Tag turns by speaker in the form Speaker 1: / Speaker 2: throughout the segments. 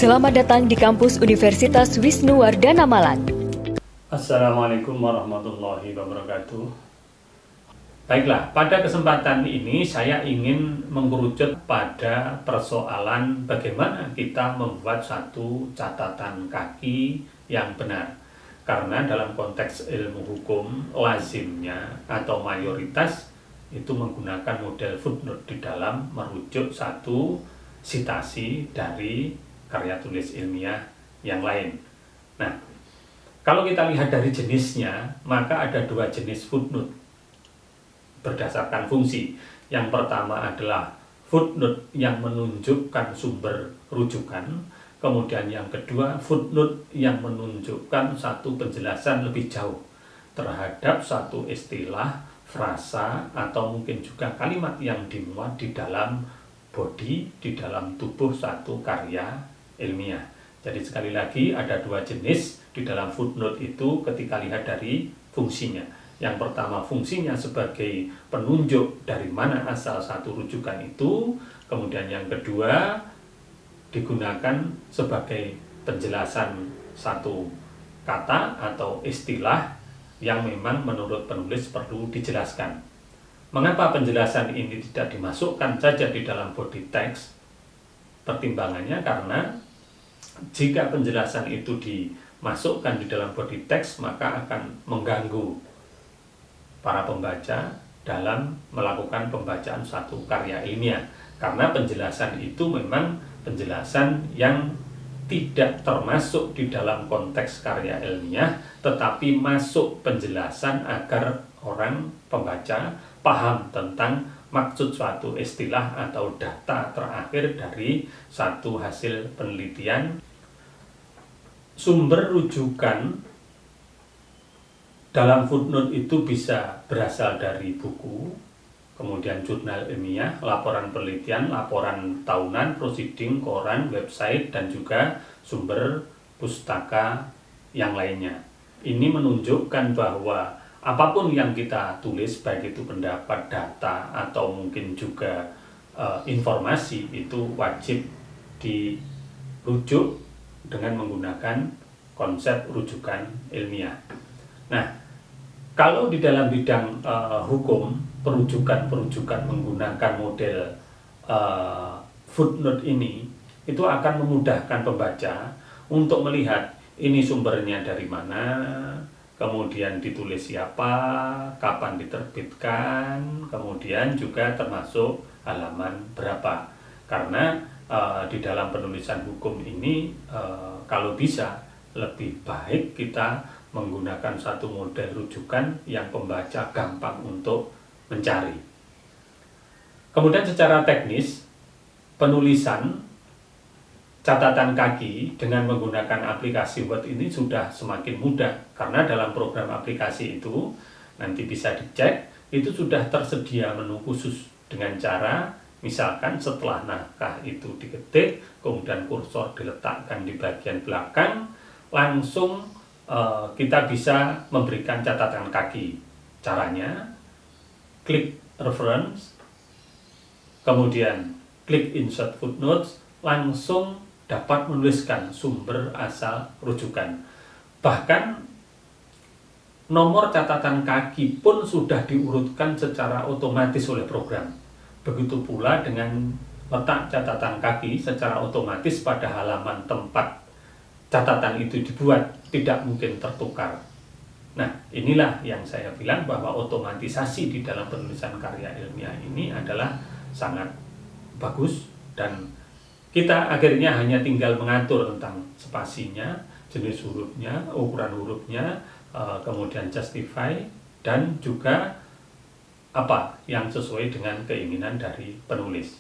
Speaker 1: Selamat datang di kampus Universitas Wisnuwardana Malang.
Speaker 2: Assalamualaikum warahmatullahi wabarakatuh. Baiklah, pada kesempatan ini saya ingin mengerucut pada persoalan bagaimana kita membuat satu catatan kaki yang benar. Karena dalam konteks ilmu hukum, lazimnya atau mayoritas itu menggunakan model footnote di dalam merujuk satu sitasi dari karya tulis ilmiah yang lain. Nah, kalau kita lihat dari jenisnya, maka ada dua jenis footnote berdasarkan fungsi. Yang pertama adalah footnote yang menunjukkan sumber rujukan, kemudian yang kedua footnote yang menunjukkan satu penjelasan lebih jauh terhadap satu istilah, frasa, atau mungkin juga kalimat yang dimuat di dalam body, di dalam tubuh satu karya ilmiah. Jadi sekali lagi ada dua jenis di dalam footnote itu ketika lihat dari fungsinya. Yang pertama fungsinya sebagai penunjuk dari mana asal satu rujukan itu, kemudian yang kedua digunakan sebagai penjelasan satu kata atau istilah yang memang menurut penulis perlu dijelaskan. Mengapa penjelasan ini tidak dimasukkan saja di dalam body text? Pertimbangannya karena jika penjelasan itu dimasukkan di dalam body text, maka akan mengganggu para pembaca dalam melakukan pembacaan suatu karya ilmiah. Karena penjelasan itu memang penjelasan yang tidak termasuk di dalam konteks karya ilmiah, tetapi masuk penjelasan agar orang pembaca paham tentang maksud suatu istilah atau data terakhir dari satu hasil penelitian. Sumber rujukan dalam footnote itu bisa berasal dari buku, kemudian jurnal ilmiah, laporan penelitian, laporan tahunan, proceeding, koran, website, dan juga sumber pustaka yang lainnya. Ini menunjukkan bahwa apapun yang kita tulis, baik itu pendapat, data, atau mungkin juga informasi, itu wajib dirujuk dengan menggunakan konsep rujukan ilmiah. Nah, kalau di dalam bidang hukum, perujukan menggunakan model footnote ini, itu akan memudahkan pembaca untuk melihat ini sumbernya dari mana, kemudian ditulis siapa, kapan diterbitkan, kemudian juga termasuk halaman berapa. Karena di dalam penulisan hukum ini kalau bisa lebih baik kita menggunakan satu model rujukan yang pembaca gampang untuk mencari. Kemudian secara teknis, penulisan catatan kaki dengan menggunakan aplikasi Word ini sudah semakin mudah, karena dalam program aplikasi itu nanti bisa dicek, itu sudah tersedia menu khusus dengan cara misalkan setelah naskah itu diketik, kemudian kursor diletakkan di bagian belakang, langsung kita bisa memberikan catatan kaki. Caranya klik reference, kemudian klik insert footnotes, langsung dapat menuliskan sumber asal rujukan. Bahkan nomor catatan kaki pun sudah diurutkan secara otomatis oleh program. Begitu pula dengan letak catatan kaki secara otomatis pada halaman tempat catatan itu dibuat, tidak mungkin tertukar. Nah, inilah yang saya bilang bahwa otomatisasi di dalam penulisan karya ilmiah ini adalah sangat bagus, dan kita akhirnya hanya tinggal mengatur tentang spasinya, jenis hurufnya, ukuran hurufnya, kemudian justify, dan juga apa yang sesuai dengan keinginan dari penulis.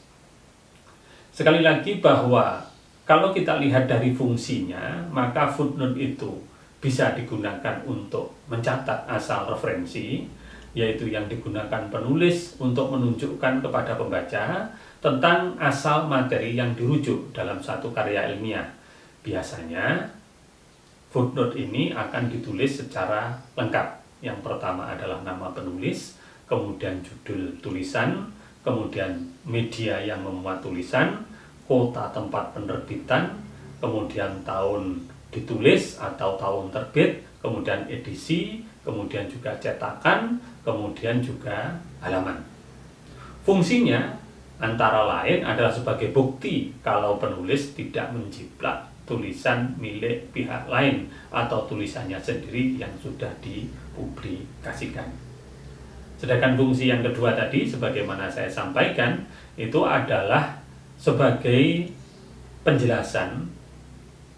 Speaker 2: Sekali lagi bahwa kalau kita lihat dari fungsinya, maka footnote itu bisa digunakan untuk mencatat asal referensi, yaitu yang digunakan penulis untuk menunjukkan kepada pembaca tentang asal materi yang dirujuk dalam satu karya ilmiah. Biasanya footnote ini akan ditulis secara lengkap. Yang pertama adalah nama penulis, kemudian judul tulisan, kemudian media yang memuat tulisan, kota tempat penerbitan, kemudian tahun ditulis atau tahun terbit, kemudian edisi, kemudian juga cetakan, kemudian juga halaman. Fungsinya antara lain adalah sebagai bukti kalau penulis tidak menjiplak tulisan milik pihak lain atau tulisannya sendiri yang sudah dipublikasikan. Sedangkan fungsi yang kedua tadi, sebagaimana saya sampaikan, itu adalah sebagai penjelasan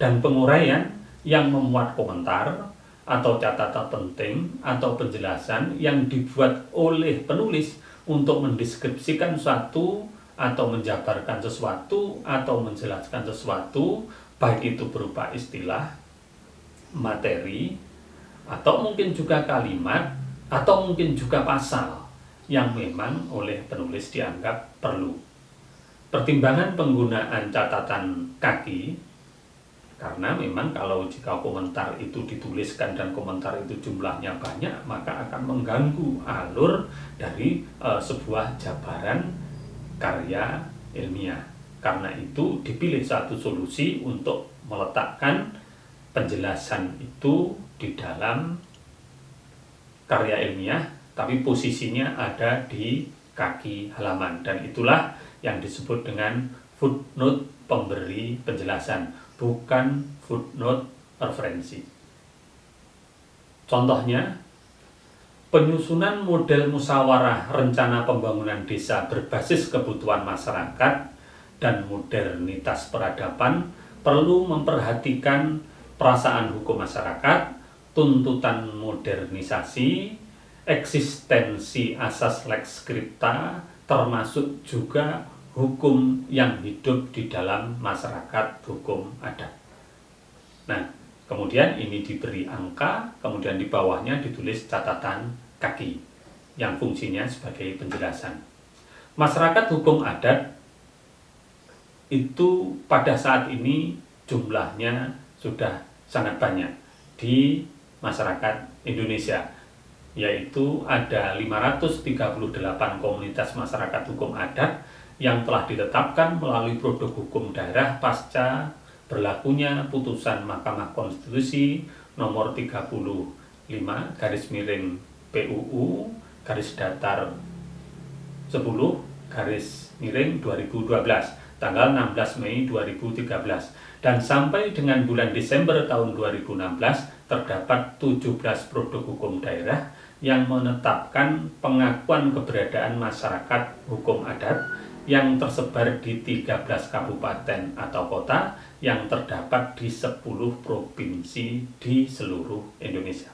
Speaker 2: dan penguraian yang memuat komentar atau catatan penting atau penjelasan yang dibuat oleh penulis untuk mendeskripsikan suatu atau menjabarkan sesuatu atau menjelaskan sesuatu, baik itu berupa istilah, materi, atau mungkin juga kalimat, atau mungkin juga pasal yang memang oleh penulis dianggap perlu. Pertimbangan penggunaan catatan kaki, karena memang kalau jika komentar itu dituliskan dan komentar itu jumlahnya banyak, maka akan mengganggu alur dari sebuah jabaran karya ilmiah. Karena itu dipilih satu solusi untuk meletakkan penjelasan itu di dalam karya ilmiah, tapi posisinya ada di kaki halaman, dan itulah yang disebut dengan footnote pemberi penjelasan, bukan footnote referensi. Contohnya, penyusunan model musyawarah rencana pembangunan desa berbasis kebutuhan masyarakat dan modernitas peradaban perlu memperhatikan perasaan hukum masyarakat, tuntutan modernisasi, eksistensi asas lex scripta, termasuk juga hukum yang hidup di dalam masyarakat hukum adat. Nah, kemudian ini diberi angka, kemudian di bawahnya ditulis catatan kaki yang fungsinya sebagai penjelasan. Masyarakat hukum adat itu pada saat ini jumlahnya sudah sangat banyak di masyarakat Indonesia, yaitu ada 538 komunitas masyarakat hukum adat yang telah ditetapkan melalui produk hukum daerah pasca berlakunya putusan Mahkamah Konstitusi nomor 35 garis miring PUU garis datar 10 garis miring 2012 tanggal 16 Mei 2013, dan sampai dengan bulan Desember tahun 2016 terdapat 17 produk hukum daerah yang menetapkan pengakuan keberadaan masyarakat hukum adat yang tersebar di 13 kabupaten atau kota yang terdapat di 10 provinsi di seluruh Indonesia.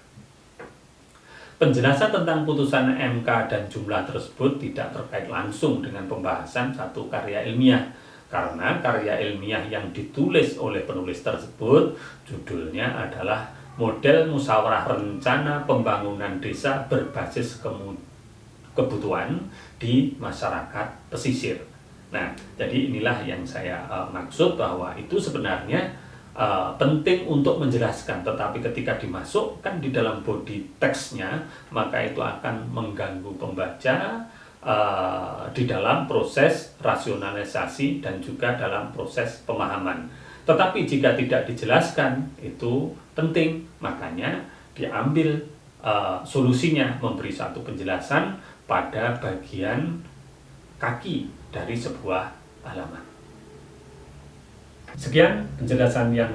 Speaker 2: Penjelasan tentang putusan MK dan jumlah tersebut tidak terkait langsung dengan pembahasan satu karya ilmiah, karena karya ilmiah yang ditulis oleh penulis tersebut judulnya adalah Model Musyawarah Rencana Pembangunan Desa Berbasis Kebutuhan di Masyarakat Pesisir. Nah, jadi inilah yang saya maksud, bahwa itu sebenarnya penting untuk menjelaskan, tetapi ketika dimasukkan di dalam body teksnya, maka itu akan mengganggu pembaca di dalam proses rasionalisasi dan juga dalam proses pemahaman. Tetapi jika tidak dijelaskan, itu penting, makanya diambil solusinya, memberi satu penjelasan pada bagian kaki dari sebuah halaman. Sekian penjelasan yang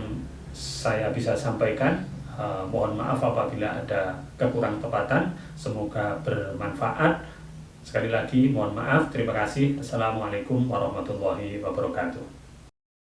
Speaker 2: saya bisa sampaikan. Mohon maaf apabila ada kekurang tepatan. Semoga bermanfaat. Sekali lagi mohon maaf. Terima kasih. Assalamualaikum warahmatullahi wabarakatuh.